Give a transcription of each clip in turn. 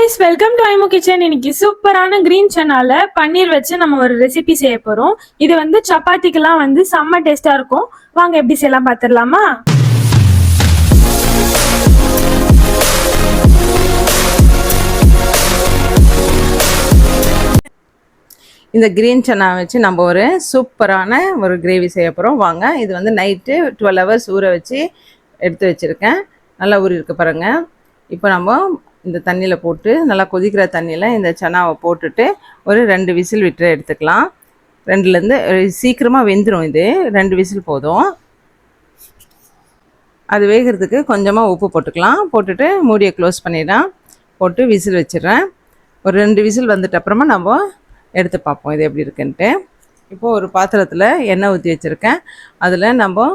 guys, welcome to IMO Kitchen. இன்னைக்கு சூப்பரான green chanaல பன்னீர் வச்சு நம்ம ஒரு ரெசிபி செய்ய போறோம். இது வந்து சப்பாத்திக்குலாம் வந்து செம்ம டேஸ்டா இருக்கும். வாங்க எப்படி செய்யலாம் பாத்துறலாமா? இந்த கிரீன் சன்னா வச்சு நம்ம ஒரு சூப்பரான ஒரு கிரேவி செய்ய போகிறோம். வாங்க. இது வந்து நைட்டு 12 hours ஊற வச்சு எடுத்து வச்சுருக்கேன். நல்லா ஊறி இருக்கு பாருங்கள். இப்போ நம்ம இந்த தண்ணியில் போட்டு நல்லா கொதிக்கிற தண்ணியில் இந்த சன்னாவை போட்டுட்டு ஒரு 2 விசில் விட்டு எடுத்துக்கலாம். 2லேருந்து சீக்கிரமாக வெந்துடும். இது 2 விசில் போதும். அது வேகிறதுக்கு கொஞ்சமாக உப்பு போட்டுக்கலாம். போட்டுட்டு மூடியை க்ளோஸ் பண்ணிடலாம். போட்டு விசில் வச்சிடுறேன். ஒரு 2 விசில் வந்துட்டு அப்புறமா நம்ம எடுத்து பார்ப்போம் இது எப்படி இருக்குன்ட்டு. இப்போது ஒரு பாத்திரத்தில் எண்ணெய் ஊற்றி வச்சுருக்கேன். அதில் நம்ம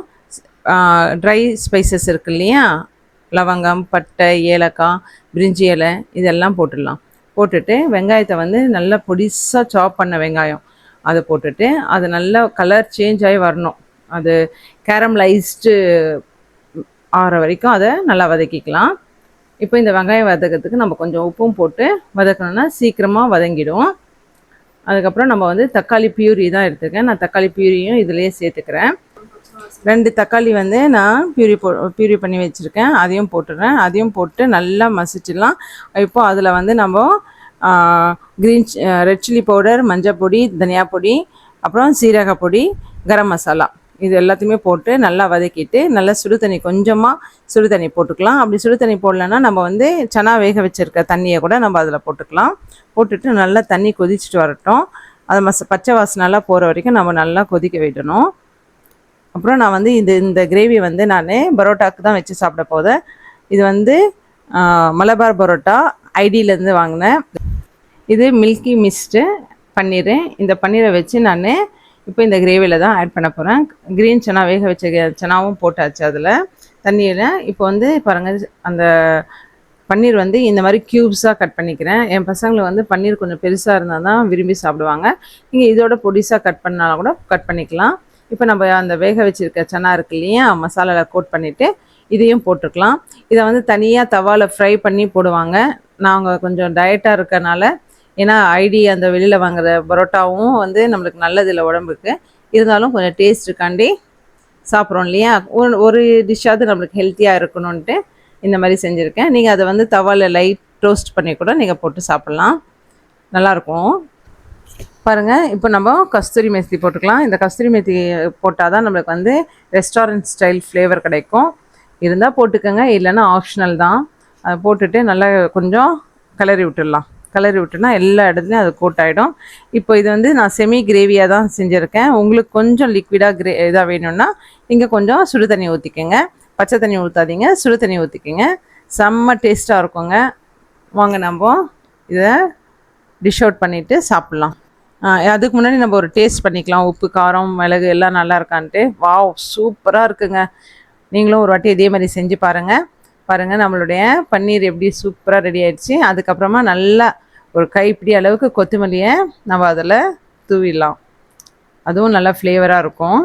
ட்ரை ஸ்பைசஸ் இருக்கு இல்லையா, லவங்கம், பட்டை, ஏலக்காய், பிரிஞ்சி இலை இதெல்லாம் போட்டுடலாம். போட்டுட்டு வெங்காயத்தை வந்து நல்லா பொடிசாக சாப் பண்ண வெங்காயம் அதை போட்டுட்டு அது நல்லா கலர் சேஞ்ச் ஆகி வரணும். அது கேரமலைஸ்டு ஆகிற வரைக்கும் அதை நல்லா வதக்கிக்கலாம். இப்போ இந்த வெங்காயம் வதக்கிறதுக்கு நம்ம கொஞ்சம் உப்பும் போட்டு வதக்கணுன்னா சீக்கிரமாக வதங்கிடும். அதுக்கப்புறம் நம்ம வந்து தக்காளி பியூரி தான் எடுத்துருக்கேன். நான் தக்காளி பியூரியும் இதிலேயே சேர்த்துக்கிறேன். 2 தக்காளி வந்து நான் பியூரி பண்ணி வச்சுருக்கேன். அதையும் போட்டுடுறேன். அதையும் போட்டு நல்லா மசிச்சிடலாம். இப்போ அதில் வந்து நம்ம ரெட் சில்லி பவுடர், மஞ்சள் பொடி, தனியா பொடி, அப்புறம் சீரக பொடி, கரம் மசாலா இது எல்லாத்தையுமே போட்டு நல்லா வதக்கிட்டு நல்லா சுடு தண்ணி கொஞ்சமாக சுடு தண்ணி போட்டுக்கலாம். அப்படி சுடு தண்ணி போடலன்னா நம்ம வந்து சன்னா வேக வச்சுருக்க தண்ணியை கூட நம்ம அதில் போட்டுக்கலாம். போட்டுட்டு நல்லா தண்ணி கொதிச்சுட்டு வரட்டும். அது பச்சை வாசனைலாம் போகிற வரைக்கும் நம்ம நல்லா கொதிக்க விடணும். அப்புறம் நான் வந்து இந்த கிரேவி வந்து நான் பரோட்டாவுக்கு தான் வச்சு சாப்பிட போதேன். இது வந்து மலபார் பரோட்டா ஐடியிலேருந்து வாங்கினேன். இது மில்கி மிஸ்டு பன்னீர். இந்த பன்னீரை வச்சு நான் இப்போ இந்த கிரேவியில் தான் ஆட் பண்ண போகிறேன். க்ரீன் சன்னா வேக வச்ச சன்னாவும் போட்டாச்சு அதில் தண்ணியில். இப்போ வந்து பாருங்கள், அந்த பன்னீர் வந்து இந்த மாதிரி க்யூப்ஸாக கட் பண்ணிக்கிறேன். என் பசங்களை வந்து பன்னீர் கொஞ்சம் பெருசாக இருந்தால் தான் விரும்பி சாப்பிடுவாங்க. நீங்கள் இதோட பொடிசாக கட் பண்ணாலும் கூட கட் பண்ணிக்கலாம். இப்போ நம்ம அந்த வேக வச்சுருக்க சன்னா இருக்கு இல்லையா, மசாலாவில் கோட் பண்ணிவிட்டு இதையும் போட்டுக்கலாம். இதை வந்து தனியாக தவாவில் ஃப்ரை பண்ணி போடுவாங்க. நாங்கள் கொஞ்சம் டயட்டாக இருக்கனால, ஏன்னா ஐடி அந்த வெளியில் வாங்குற பரோட்டாவும் வந்து நம்மளுக்கு நல்லதில்லை உடம்புக்கு, இருந்தாலும் கொஞ்சம் டேஸ்ட்டுக்காண்டி சாப்பிட்றோம் இல்லையா, ஒரு டிஷ்ஷாவது நம்மளுக்கு ஹெல்த்தியாக இருக்கணும்ன்ட்டு இந்த மாதிரி செஞ்சுருக்கேன். நீங்கள் அதை வந்து தவாவில் லைட் டோஸ்ட் பண்ணி கூட நீங்கள் போட்டு சாப்பிட்லாம், நல்லாயிருக்கும். பாருங்கள், இப்போ நம்ம கஸ்தூரி மேத்தி போட்டுக்கலாம். இந்த கஸ்தூரி மேத்தி போட்டால் தான் நம்மளுக்கு வந்து ரெஸ்டாரண்ட் ஸ்டைல் ஃப்ளேவர் கிடைக்கும். இருந்தால் போட்டுக்கோங்க, இல்லைன்னா ஆப்ஷனல் தான். அதை போட்டுட்டு நல்லா கொஞ்சம் கிளறி விட்டுடலாம். கிளறி விட்டுனா எல்லா இடத்துலையும் அது கோட் ஆகிடும். இப்போ இது வந்து நான் செமி கிரேவியாக தான் செஞ்சுருக்கேன். உங்களுக்கு கொஞ்சம் லிக்விடாக இதாக வேணும்னா நீங்கள் கொஞ்சம் சுடு தண்ணி ஊற்றிக்கோங்க. பச்சை தண்ணி ஊற்றாதீங்க, சுடு தண்ணி ஊற்றிக்கோங்க. செம்ம டேஸ்ட்டாக இருக்குங்க. வாங்க நம்ம இதை டிஷ் அவுட் பண்ணிவிட்டு சாப்பிட்லாம். அதுக்கு முன்னாடி நம்ம ஒரு டேஸ்ட் பண்ணிக்கலாம். உப்பு, காரம், மிளகு எல்லாம் நல்லா இருக்கான்ட்டு. வாவ், சூப்பராக இருக்குங்க. நீங்களும் ஒரு வாட்டி இதே மாதிரி செஞ்சு பாருங்கள். நம்மளுடைய பன்னீர் எப்படி சூப்பராக ரெடி ஆகிடுச்சு. அதுக்கப்புறமா நல்லா ஒரு கைப்பிடி அளவுக்கு கொத்தமல்லியை நம்ம அதில் தூவிடலாம். அதுவும் நல்லா ஃப்ளேவராக இருக்கும்.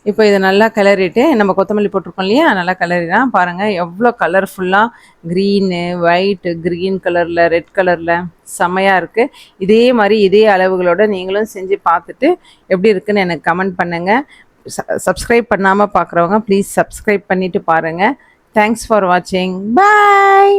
இப்போ இதை நல்லா கிளறிட்டு நம்ம கொத்தமல்லி போட்டிருக்கோம் இல்லையா, நல்லா கிளறிடலாம். பாருங்கள் எவ்வளோ கலர்ஃபுல்லாக க்ரீனு, ஒயிட்டு, க்ரீன் கலரில், ரெட் கலரில் செம்மையாக இருக்குது. இதே மாதிரி இதே அளவுகளோடு நீங்களும் செஞ்சு பார்த்துட்டு எப்படி இருக்குன்னு எனக்கு கமெண்ட் பண்ணுங்கள். சப்ஸ்கிரைப் பண்ணாமல் பார்க்குறவங்க ப்ளீஸ் சப்ஸ்கிரைப் பண்ணிவிட்டு பாருங்கள். Thanks for watching. Bye.